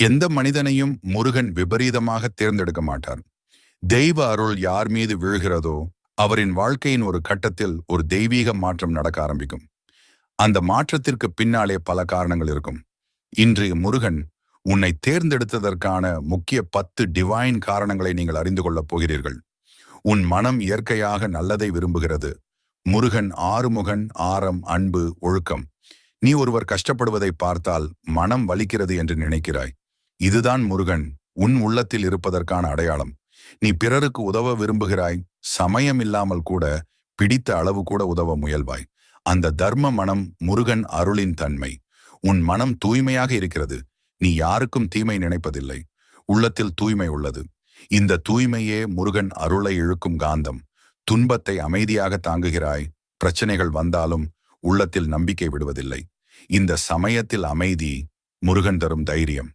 எந்த மனிதனையும் முருகன் விபரீதமாக தேர்ந்தெடுக்க மாட்டார். தெய்வ அருள் யார் மீது விழுகிறதோ அவரின் வாழ்க்கையின் ஒரு கட்டத்தில் ஒரு தெய்வீக மாற்றம் நடக்க ஆரம்பிக்கும். அந்த மாற்றத்திற்கு பின்னாலே பல காரணங்கள் இருக்கும். இன்று முருகன் உன்னை தேர்ந்தெடுத்ததற்கான முக்கிய 10 டிவைன் காரணங்களை நீங்கள் அறிந்து கொள்ளப் போகிறீர்கள். உன் மனம் இயற்கையாக நல்லதை விரும்புகிறது. முருகன் ஆறுமுகன், ஆரம், அன்பு, ஒழுக்கம். நீ ஒருவர் கஷ்டப்படுவதை பார்த்தால் மனம் வலிக்கிறது என்று நினைக்கிறாய். இதுதான் முருகன் உன் உள்ளத்தில் இருப்பதற்கான அடையாளம். நீ பிறருக்கு உதவ விரும்புகிறாய், சமயம் இல்லாமல் கூட, பிடித்த அளவு கூட உதவ முயல்வாய். அந்த தர்ம மனம் முருகன் அருளின் தன்மை. உன் மனம் தூய்மையாக இருக்கிறது. நீ யாருக்கும் தீமை நினைப்பதில்லை. உள்ளத்தில் தூய்மை உள்ளது. இந்த தூய்மையே முருகன் அருளை இழுக்கும் காந்தம். துன்பத்தை அமைதியாக தாங்குகிறாய். பிரச்சனைகள் வந்தாலும் உள்ளத்தில் நம்பிக்கை விடுவதில்லை. இந்த சமயத்தில் அமைதி முருகன் தரும் தைரியம்.